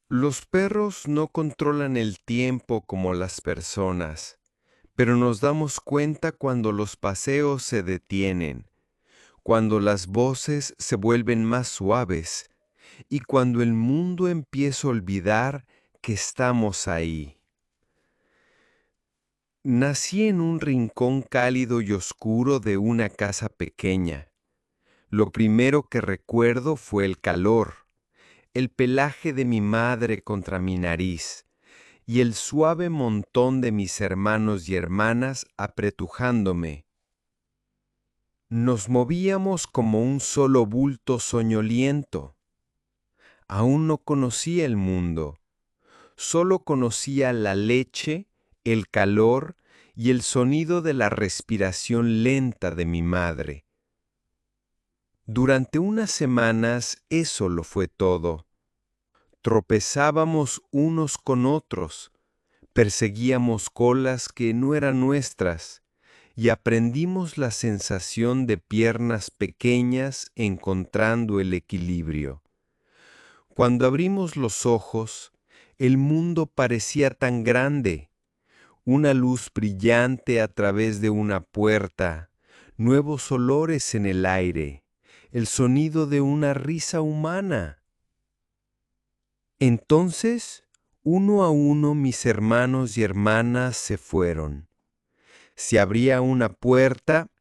Los perros no controlan el tiempo como las personas, pero nos damos cuenta cuando los paseos se detienen, cuando las voces se vuelven más suaves y cuando el mundo empieza a olvidar que estamos ahí. Nací en un rincón cálido y oscuro de una casa pequeña. Lo primero que recuerdo fue el calor, el pelaje de mi madre contra mi nariz y el suave montón de mis hermanos y hermanas apretujándome. Nos movíamos como un solo bulto soñoliento. Aún no conocía el mundo, solo conocía la leche, el calor y el sonido de la respiración lenta de mi madre. Durante unas semanas eso lo fue todo. Tropezábamos unos con otros, perseguíamos colas que no eran nuestras y aprendimos la sensación de piernas pequeñas encontrando el equilibrio. Cuando abrimos los ojos, el mundo parecía tan grande, una luz brillante a través de una puerta, nuevos olores en el aire, el sonido de una risa humana. Entonces, uno a uno mis hermanos y hermanas se fueron. Si abría una puerta,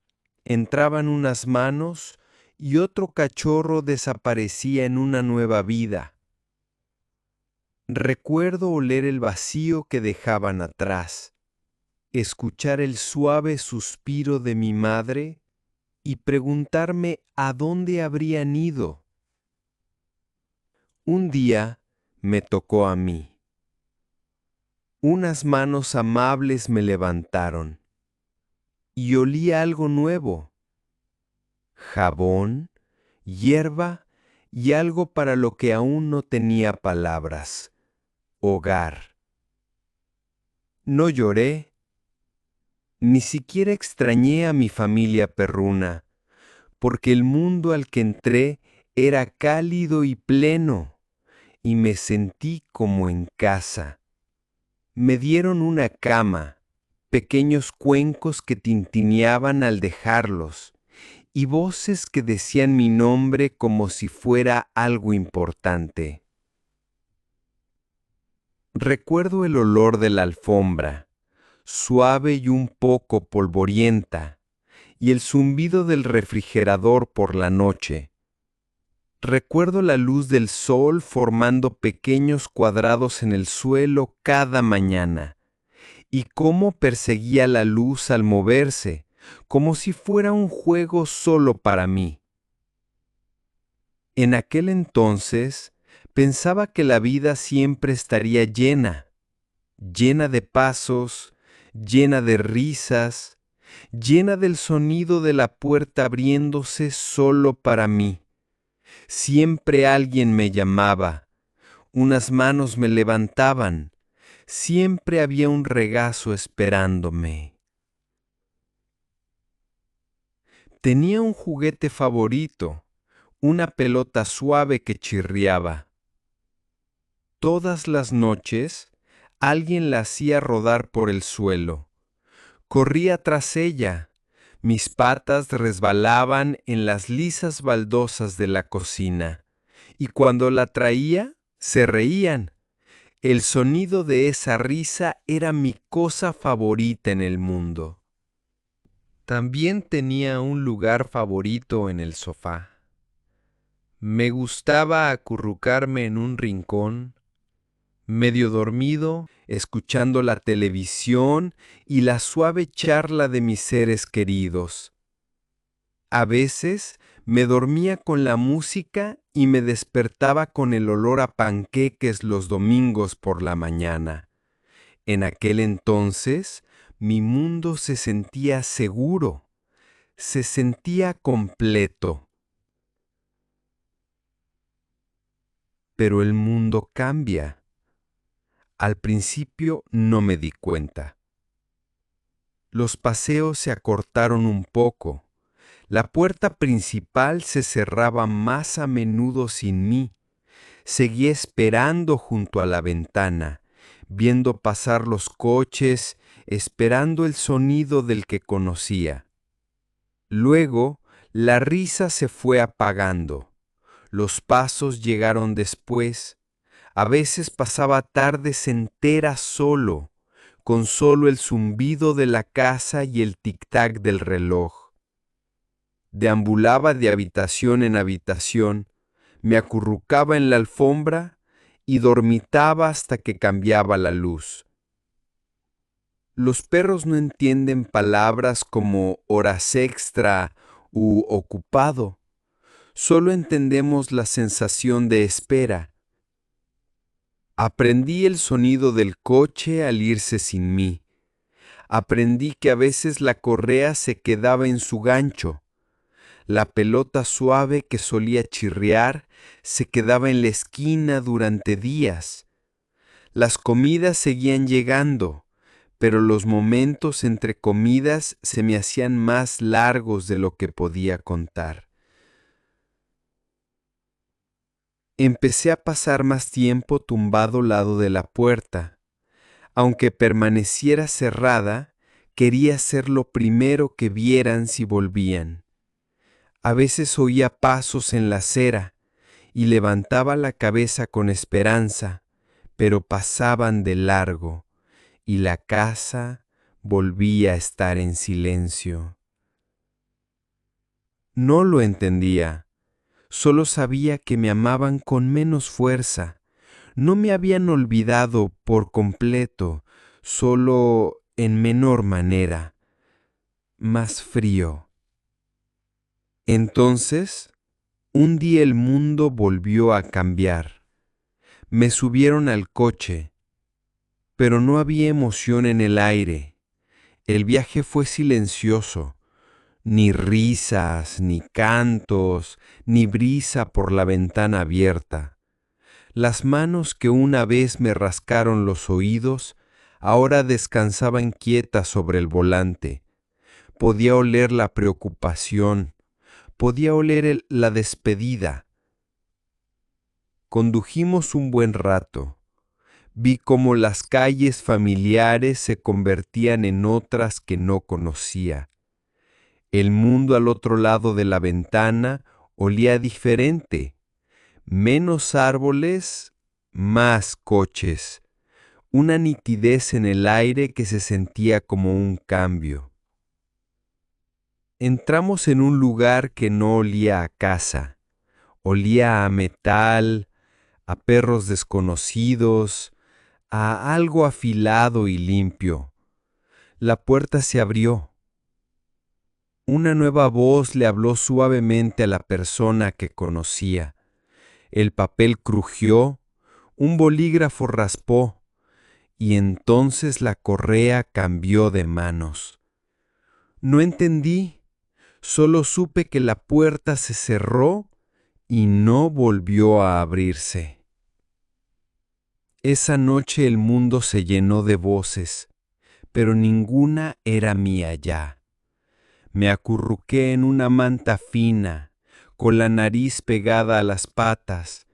entraban unas manos y otro cachorro desaparecía en una nueva vida. Recuerdo oler el vacío que dejaban atrás, escuchar el suave suspiro de mi madre y preguntarme a dónde habrían ido. Un día me tocó a mí. Unas manos amables me levantaron y olí algo nuevo: jabón, hierba y algo para lo que aún no tenía palabras: hogar. No lloré, ni siquiera extrañé a mi familia perruna, porque el mundo al que entré era cálido y pleno, y me sentí como en casa. Me dieron una cama, pequeños cuencos que tintineaban al dejarlos, y voces que decían mi nombre como si fuera algo importante. Recuerdo el olor de la alfombra, suave y un poco polvorienta, y el zumbido del refrigerador por la noche. Recuerdo la luz del sol formando pequeños cuadrados en el suelo cada mañana, y cómo perseguía la luz al moverse, como si fuera un juego solo para mí. En aquel entonces pensaba que la vida siempre estaría llena, llena de pasos, llena de risas, llena del sonido de la puerta abriéndose solo para mí. Siempre alguien me llamaba, unas manos me levantaban, siempre había un regazo esperándome. Tenía un juguete favorito, una pelota suave que chirriaba. Todas las noches, alguien la hacía rodar por el suelo. Corría tras ella. Mis patas resbalaban en las lisas baldosas de la cocina, y cuando la traía, se reían. El sonido de esa risa era mi cosa favorita en el mundo. También tenía un lugar favorito en el sofá. Me gustaba acurrucarme en un rincón, medio dormido, escuchando la televisión y la suave charla de mis seres queridos. A veces me dormía con la música y me despertaba con el olor a panqueques los domingos por la mañana. En aquel entonces, mi mundo se sentía seguro, se sentía completo. Pero el mundo cambia. Al principio no me di cuenta. Los paseos se acortaron un poco. La puerta principal se cerraba más a menudo sin mí. Seguía esperando junto a la ventana, viendo pasar los coches, esperando el sonido del que conocía. Luego, la risa se fue apagando. Los pasos llegaron después. A veces pasaba tardes enteras solo, con solo el zumbido de la casa y el tic-tac del reloj. Deambulaba de habitación en habitación, me acurrucaba en la alfombra y dormitaba hasta que cambiaba la luz. Los perros no entienden palabras como horas extra u ocupado. Solo entendemos la sensación de espera. Aprendí el sonido del coche al irse sin mí. Aprendí que a veces la correa se quedaba en su gancho. La pelota suave que solía chirriar se quedaba en la esquina durante días. Las comidas seguían llegando, pero los momentos entre comidas se me hacían más largos de lo que podía contar. Empecé a pasar más tiempo tumbado al lado de la puerta. Aunque permaneciera cerrada, quería ser lo primero que vieran si volvían. A veces oía pasos en la acera y levantaba la cabeza con esperanza, pero pasaban de largo y la casa volvía a estar en silencio. No lo entendía, solo sabía que me amaban con menos fuerza. No me habían olvidado por completo, solo en menor manera, más frío. Entonces, un día el mundo volvió a cambiar. Me subieron al coche, pero no había emoción en el aire. El viaje fue silencioso, ni risas, ni cantos, ni brisa por la ventana abierta. Las manos que una vez me rascaron los oídos, ahora descansaban quietas sobre el volante. Podía oler la preocupación, podía oler la despedida. Condujimos un buen rato. Vi cómo las calles familiares se convertían en otras que no conocía. El mundo al otro lado de la ventana olía diferente. Menos árboles, más coches. Una nitidez en el aire que se sentía como un cambio. Entramos en un lugar que no olía a casa. Olía a metal, a perros desconocidos, a algo afilado y limpio. La puerta se abrió. Una nueva voz le habló suavemente a la persona que conocía. El papel crujió, un bolígrafo raspó, y entonces la correa cambió de manos. No entendí, solo supe que la puerta se cerró y no volvió a abrirse. Esa noche el mundo se llenó de voces, pero ninguna era mía ya. Me acurruqué en una manta fina, con la nariz pegada a las patas,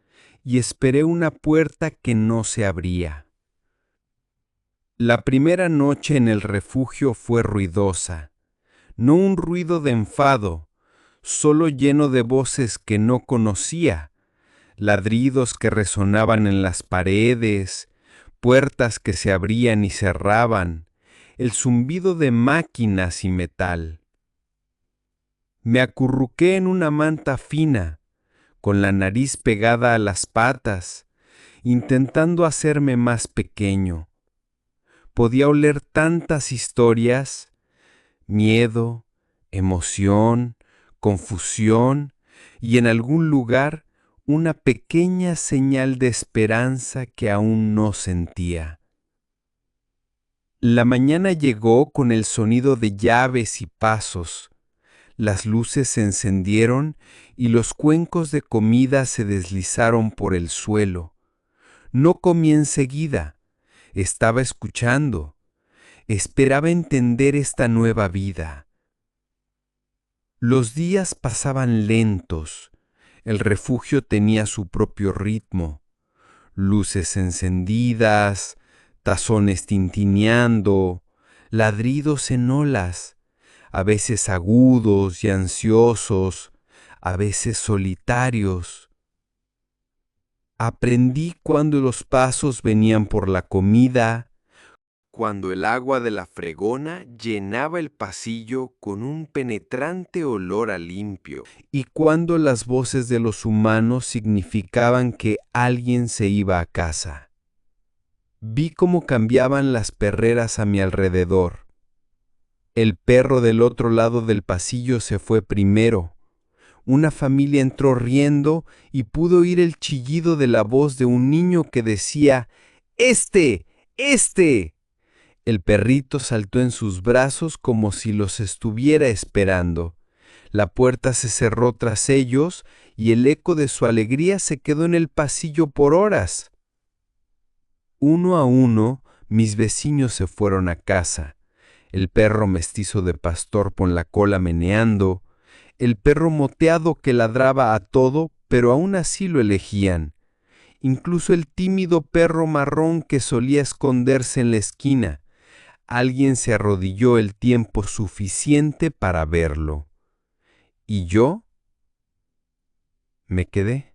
y esperé una puerta que no se abría. La primera noche en el refugio fue ruidosa, no un ruido de enfado, solo lleno de voces que no conocía, ladridos que resonaban en las paredes, puertas que se abrían y cerraban, el zumbido de máquinas y metal. Me acurruqué en una manta fina, con la nariz pegada a las patas, intentando hacerme más pequeño. Podía oler tantas historias, miedo, emoción, confusión y en algún lugar una pequeña señal de esperanza que aún no sentía. La mañana llegó con el sonido de llaves y pasos. Las luces se encendieron y los cuencos de comida se deslizaron por el suelo. No comí enseguida. Estaba escuchando. Esperaba entender esta nueva vida. Los días pasaban lentos. El refugio tenía su propio ritmo. luces encendidas, tazones tintineando, ladridos en olas, a veces agudos y ansiosos, a veces solitarios. Aprendí cuando los pasos venían por la comida, cuando el agua de la fregona llenaba el pasillo con un penetrante olor a limpio, y cuando las voces de los humanos significaban que alguien se iba a casa. Vi cómo cambiaban las perreras a mi alrededor. El perro del otro lado del pasillo se fue primero. Una familia entró riendo y pude oír el chillido de la voz de un niño que decía: ¡Este! ¡Este! El perrito saltó en sus brazos como si los estuviera esperando. La puerta se cerró tras ellos y el eco de su alegría se quedó en el pasillo por horas. Uno a uno, mis vecinos se fueron a casa. El perro mestizo de pastor con la cola meneando, el perro moteado que ladraba a todo, pero aún así lo elegían. Incluso el tímido perro marrón que solía esconderse en la esquina. Alguien se arrodilló el tiempo suficiente para verlo. Y yo me quedé.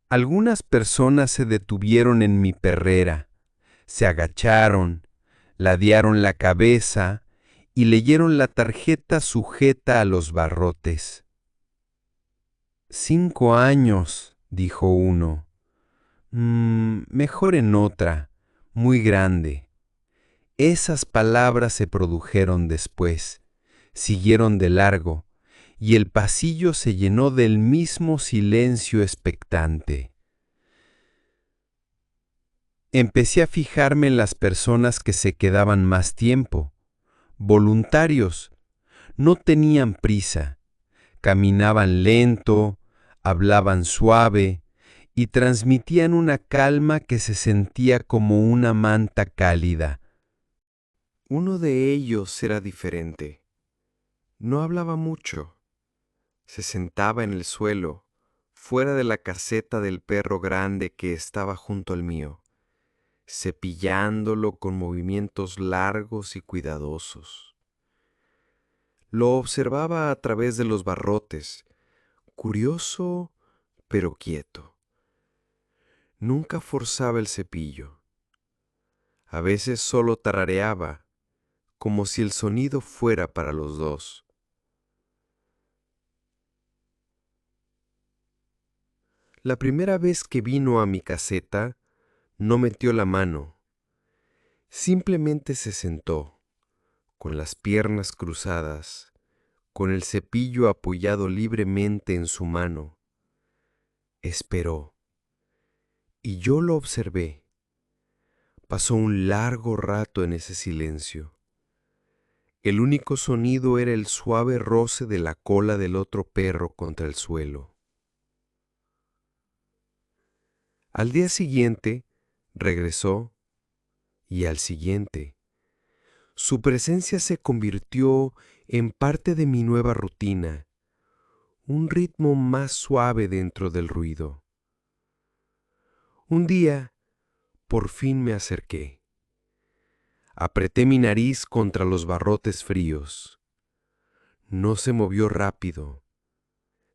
Algunas personas se detuvieron en mi perrera, se agacharon, ladearon la cabeza y leyeron la tarjeta sujeta a los barrotes. 5 años, dijo uno. Mejor en otra, muy grande. Esas palabras se produjeron después, siguieron de largo, y el pasillo se llenó del mismo silencio expectante. Empecé a fijarme en las personas que se quedaban más tiempo, voluntarios. No tenían prisa, caminaban lento, hablaban suave y transmitían una calma que se sentía como una manta cálida. Uno de ellos era diferente. No hablaba mucho. Se sentaba en el suelo, fuera de la caseta del perro grande que estaba junto al mío, cepillándolo con movimientos largos y cuidadosos. Lo observaba a través de los barrotes, curioso pero quieto. Nunca forzaba el cepillo. A veces solo tarareaba, como si el sonido fuera para los dos. La primera vez que vino a mi caseta, no metió la mano. Simplemente se sentó, con las piernas cruzadas, con el cepillo apoyado libremente en su mano. Esperó, y yo lo observé. Pasó un largo rato en ese silencio. El único sonido era el suave roce de la cola del otro perro contra el suelo. Al día siguiente, regresó, y al siguiente. Su presencia se convirtió en parte de mi nueva rutina, un ritmo más suave dentro del ruido. Un día, por fin me acerqué. Apreté mi nariz contra los barrotes fríos. No se movió rápido.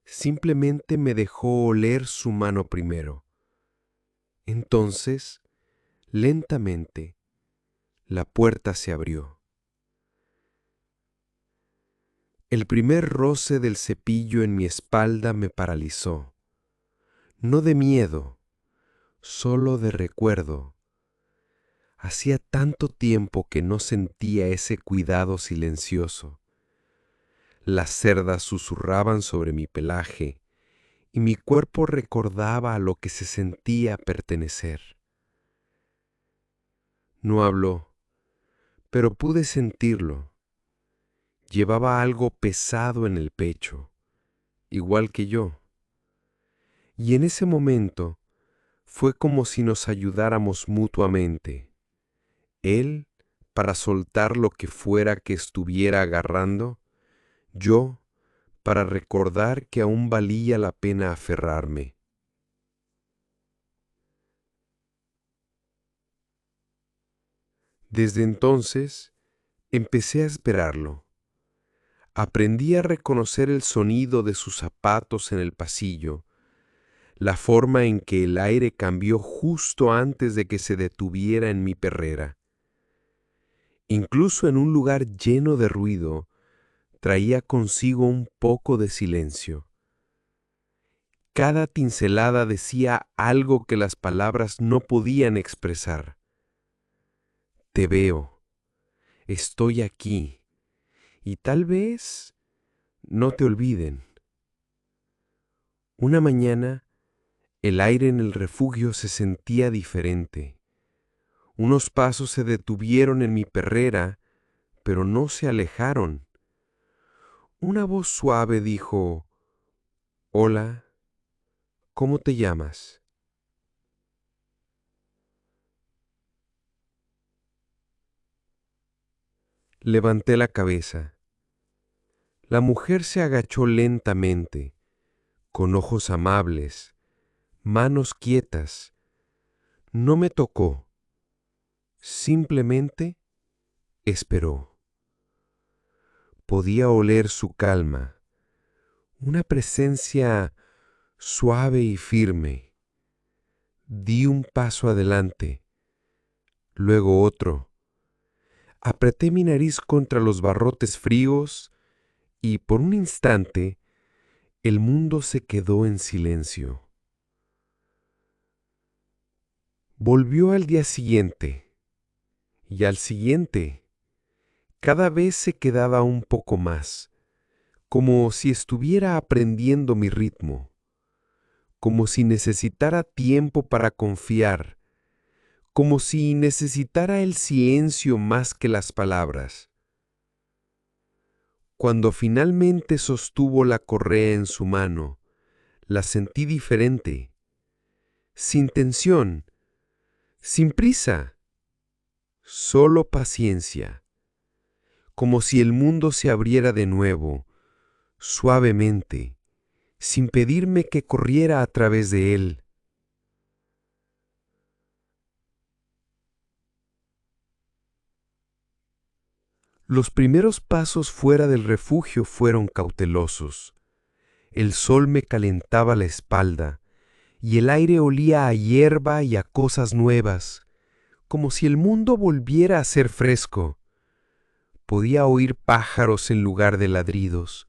Simplemente me dejó oler su mano primero. Entonces, lentamente, la puerta se abrió. El primer roce del cepillo en mi espalda me paralizó. No de miedo, solo de recuerdo. Hacía tanto tiempo que no sentía ese cuidado silencioso. Las cerdas susurraban sobre mi pelaje y mi cuerpo recordaba a lo que se sentía pertenecer. No habló, pero pude sentirlo. Llevaba algo pesado en el pecho, igual que yo. Y en ese momento fue como si nos ayudáramos mutuamente. Él para soltar lo que fuera que estuviera agarrando, yo para recordar que aún valía la pena aferrarme. Desde entonces, empecé a esperarlo. Aprendí a reconocer el sonido de sus zapatos en el pasillo, la forma en que el aire cambió justo antes de que se detuviera en mi perrera. Incluso en un lugar lleno de ruido, traía consigo un poco de silencio. Cada pincelada decía algo que las palabras no podían expresar. Te veo, estoy aquí, y tal vez no te olviden. Una mañana, el aire en el refugio se sentía diferente. Unos pasos se detuvieron en mi perrera, pero no se alejaron. Una voz suave dijo, «Hola, ¿cómo te llamas?» Levanté la cabeza. La mujer se agachó lentamente, con ojos amables, manos quietas. No me tocó, simplemente esperó. Podía oler su calma, una presencia suave y firme. Di un paso adelante, luego otro. Apreté mi nariz contra los barrotes fríos y por un instante el mundo se quedó en silencio. Volvió al día siguiente y al siguiente. Cada vez se quedaba un poco más, como si estuviera aprendiendo mi ritmo, como si necesitara tiempo para confiar, como si necesitara el silencio más que las palabras. Cuando finalmente sostuvo la correa en su mano, la sentí diferente, sin tensión, sin prisa, solo paciencia, como si el mundo se abriera de nuevo, suavemente, sin pedirme que corriera a través de él. Los primeros pasos fuera del refugio fueron cautelosos. El sol me calentaba la espalda y el aire olía a hierba y a cosas nuevas, como si el mundo volviera a ser fresco. Podía oír pájaros en lugar de ladridos.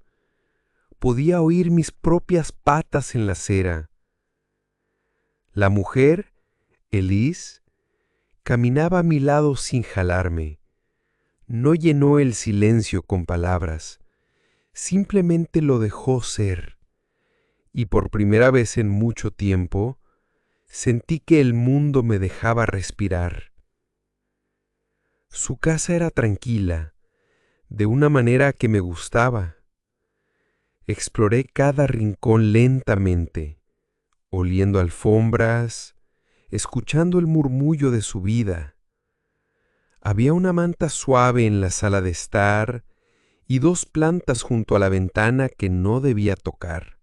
Podía oír mis propias patas en la acera. La mujer, Elise, caminaba a mi lado sin jalarme. No llenó el silencio con palabras, simplemente lo dejó ser. Y por primera vez en mucho tiempo, sentí que el mundo me dejaba respirar. Su casa era tranquila, de una manera que me gustaba. Exploré cada rincón lentamente, oliendo alfombras, escuchando el murmullo de su vida. Había una manta suave en la sala de estar y dos plantas junto a la ventana que no debía tocar.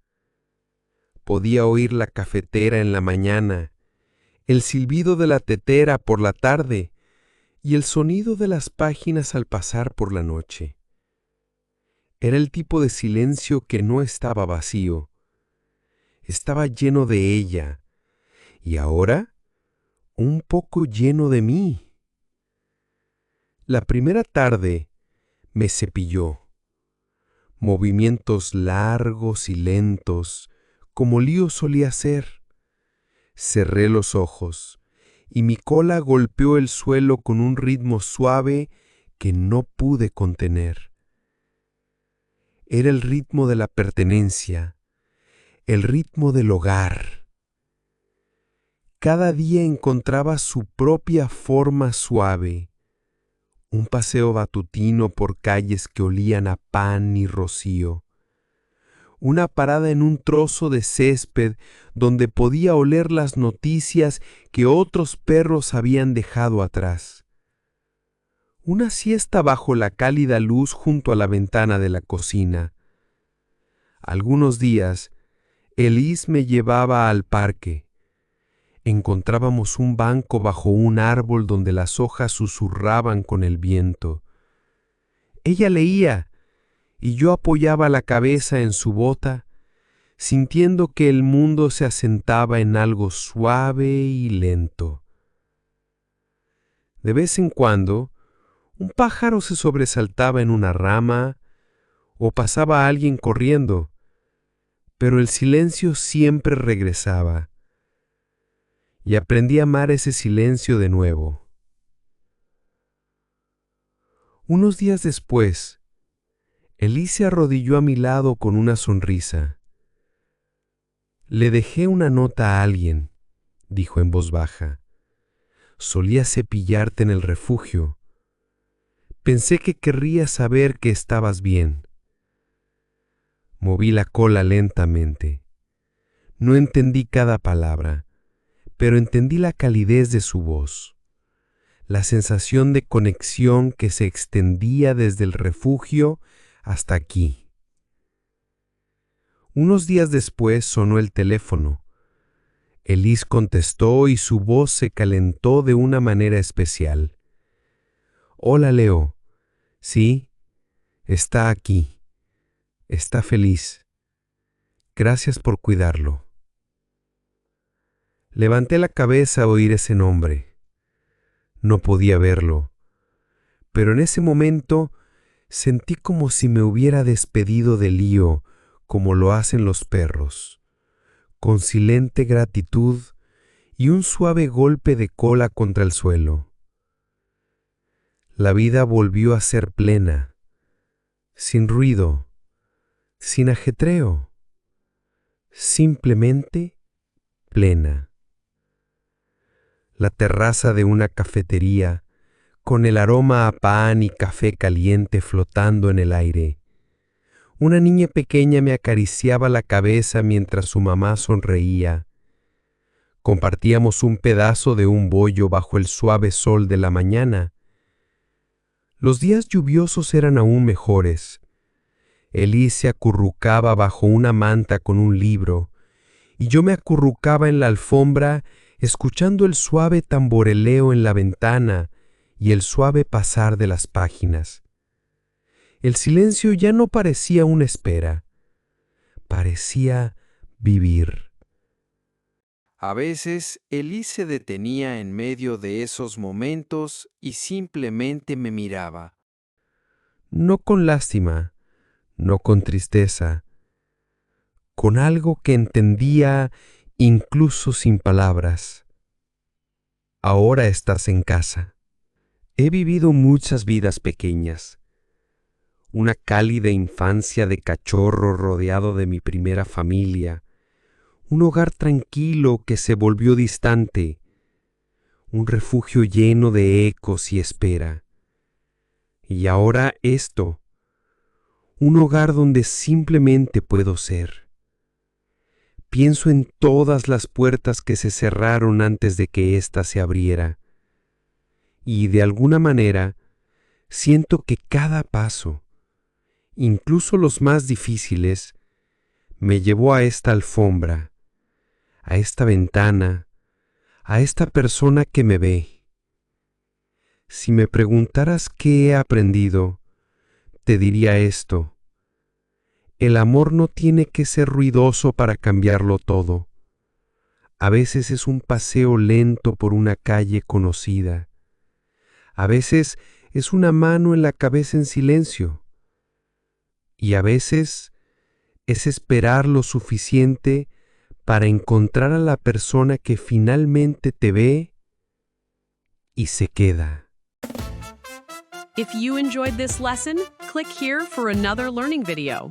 Podía oír la cafetera en la mañana, el silbido de la tetera por la tarde y el sonido de las páginas al pasar por la noche. Era el tipo de silencio que no estaba vacío, estaba lleno de ella y ahora un poco lleno de mí. La primera tarde me cepilló, movimientos largos y lentos, como Lío solía hacer. Cerré los ojos y mi cola golpeó el suelo con un ritmo suave que no pude contener. Era el ritmo de la pertenencia, el ritmo del hogar. Cada día encontraba su propia forma suave. Un paseo matutino por calles que olían a pan y rocío. Una parada en un trozo de césped donde podía oler las noticias que otros perros habían dejado atrás. Una siesta bajo la cálida luz junto a la ventana de la cocina. Algunos días, Elise me llevaba al parque. Encontrábamos un banco bajo un árbol donde las hojas susurraban con el viento. Ella leía y yo apoyaba la cabeza en su bota, sintiendo que el mundo se asentaba en algo suave y lento. De vez en cuando, un pájaro se sobresaltaba en una rama o pasaba alguien corriendo, pero el silencio siempre regresaba, y aprendí a amar ese silencio de nuevo. Unos días después, Elise se arrodilló a mi lado con una sonrisa. «Le dejé una nota a alguien», dijo en voz baja. «Solía cepillarte en el refugio. Pensé que querrías saber que estabas bien». Moví la cola lentamente. No entendí cada palabra, pero entendí la calidez de su voz, la sensación de conexión que se extendía desde el refugio hasta aquí. Unos días después sonó el teléfono. Elise contestó y su voz se calentó de una manera especial. «Hola, Leo. Sí, está aquí. Está feliz. Gracias por cuidarlo». Levanté la cabeza a oír ese nombre. No podía verlo, pero en ese momento sentí como si me hubiera despedido de Lío, como lo hacen los perros, con silente gratitud y un suave golpe de cola contra el suelo. La vida volvió a ser plena, sin ruido, sin ajetreo, simplemente plena. La terraza de una cafetería, con el aroma a pan y café caliente flotando en el aire. Una niña pequeña me acariciaba la cabeza mientras su mamá sonreía. Compartíamos un pedazo de un bollo bajo el suave sol de la mañana. Los días lluviosos eran aún mejores. Elise se acurrucaba bajo una manta con un libro, y yo me acurrucaba en la alfombra escuchando el suave tamboreleo en la ventana y el suave pasar de las páginas. El silencio ya no parecía una espera, parecía vivir. A veces Elise se detenía en medio de esos momentos y simplemente me miraba. No con lástima, no con tristeza, con algo que entendía incluso sin palabras. Ahora estás en casa. He vivido muchas vidas pequeñas. Una cálida infancia de cachorro rodeado de mi primera familia. Un hogar tranquilo que se volvió distante. Un refugio lleno de ecos y espera. Y ahora esto. Un hogar donde simplemente puedo ser. Pienso en todas las puertas que se cerraron antes de que ésta se abriera. Y de alguna manera, siento que cada paso, incluso los más difíciles, me llevó a esta alfombra, a esta ventana, a esta persona que me ve. Si me preguntaras qué he aprendido, te diría esto. El amor no tiene que ser ruidoso para cambiarlo todo. A veces es un paseo lento por una calle conocida. A veces es una mano en la cabeza en silencio. Y a veces es esperar lo suficiente para encontrar a la persona que finalmente te ve y se queda. If you enjoyed this lesson, click here for another learning video.